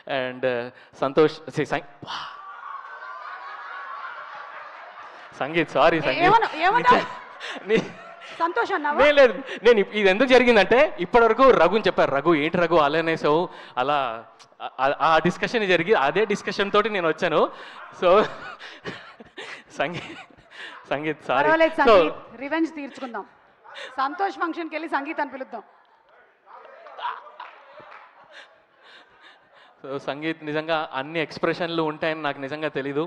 And Santosh sangeet sorry sangeet Santosh అన్నావా? లేదు, నేను ఇది ఎందుకు జరిగిందంటే ఇప్పటివరకు రఘుని చెప్పారు, రఘు ఏంటి రఘు అలా అనేసావు, అలా ఆ డిస్కషన్ జరిగి అదే డిస్కషన్ తోటి నేను వచ్చాను. So Sangeet sorry. So revenge తీర్చుకుందాం. సంతోష్ ఫంక్షన్కి వెళ్ళి సంగీత్ అని పిలుద్దాం. సో సంగీత్ నిజంగా అన్ని ఎక్స్ప్రెషన్లు ఉంటాయని నాకు నిజంగా తెలీదు.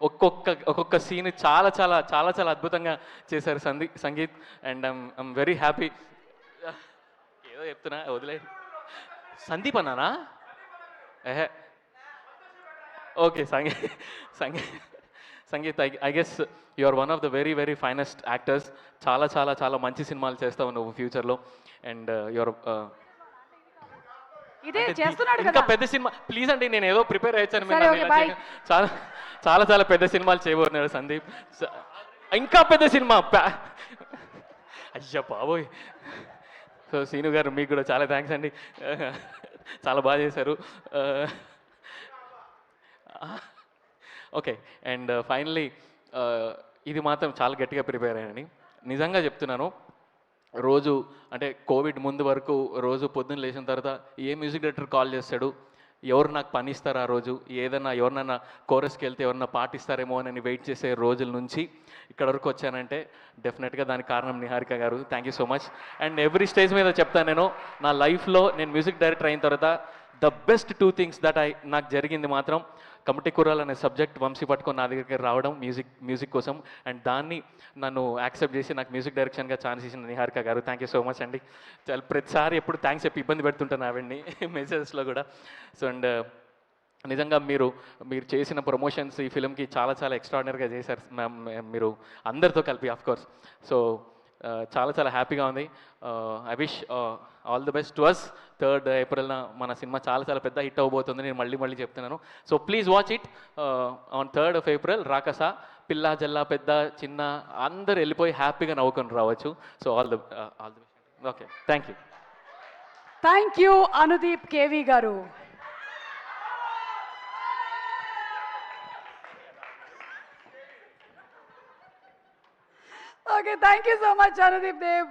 ఒక్కొక్క సీన్ చాలా చాలా చాలా చాలా అద్భుతంగా చేశారు Sangeeth. And I'm very happy. ఏదో చెప్తున్నా వదిలే. సందీప్ అన్నానా? ఏహే, okay. Sangeeth I guess you are one of the very very finest actors. చాలా చాలా చాలా మంచి సినిమాలు చేస్తావు నువ్వు ఫ్యూచర్లో. అండ్ యువర్ ఇదే చేస్తున్నాడు ఇంకా పెద్ద సినిమా ప్లీజ్ అండి, నేను ఏదో ప్రిపేర్ అయ్యాను. చాలా చాలా చాలా పెద్ద సినిమాలు చేయబోతున్నాడు సందీప్. ఇంకా పెద్ద సినిమా అయ్యా బాబోయ్. సో సీను గారు మీకు కూడా చాలా థ్యాంక్స్ అండి, చాలా బాగా చేశారు. ఓకే. అండ్ ఫైనలీ ఇది మాత్రం చాలా గట్టిగా ప్రిపేర్ అయ్యానండి, నిజంగా చెప్తున్నాను. రోజు అంటే కోవిడ్ ముందు వరకు రోజు పొద్దున్న లేచిన తర్వాత ఏ మ్యూజిక్ డైరెక్టర్ కాల్ చేస్తాడు, ఎవరు నాకు పని ఇస్తారు, ఆ రోజు ఏదన్నా ఎవరినన్నా కోరస్కి వెళ్తే ఎవరన్నా పాటిస్తారేమో అని వెయిట్ చేసే రోజుల నుంచి ఇక్కడ వరకు వచ్చానంటే డెఫినెట్గా దానికి కారణం నిహారిక గారు. Thank you so much. And every stage మీద చెప్తాను, నేను నా లైఫ్లో నేను మ్యూజిక్ డైరెక్టర్ అయిన తర్వాత ద బెస్ట్ 2 things దట్ నాకు జరిగింది మాత్రం కమిటీ కుర్రాలు అనే సబ్జెక్ట్ వంశీ పట్టుకొని నా దగ్గరికి రావడం మ్యూజిక్ కోసం, అండ్ దాన్ని నన్ను యాక్సెప్ట్ చేసి నాకు మ్యూజిక్ డైరెక్షన్గా ఛాన్స్ ఇచ్చిన నిహారిక గారు. థ్యాంక్ యూ సో మచ్ అండి. చాలా ప్రతిసారి ఎప్పుడు థ్యాంక్స్ చెప్పి ఇబ్బంది పెడుతుంటాను ఆవిడ్ని మెసేజెస్లో కూడా. సో అండ్ నిజంగా మీరు చేసిన ప్రమోషన్స్ ఈ ఫిల్మ్కి చాలా చాలా ఎక్స్ట్రాడినరీగా చేశారు మ్యామ్, మీరు అందరితో కలిపి ఆఫ్ కోర్స్. సో చాలా చాలా హ్యాపీగా ఉంది. I wish all the best to us. 3rd April మన సినిమా చాలా చాలా పెద్ద హిట్ అవ్వబోతుంది, నేను మళ్ళీ చెప్తున్నాను. So please watch it on 3rd of April. రాకసా పిల్ల జల్లా పెద్ద చిన్న అందరు వెళ్ళిపోయి హ్యాపీగా నవ్వుకొని రావచ్చు. So all the best. Okay, thank you. Thank you Anudeep KV గారు. Okay, thank you so much, Anudeep Dev.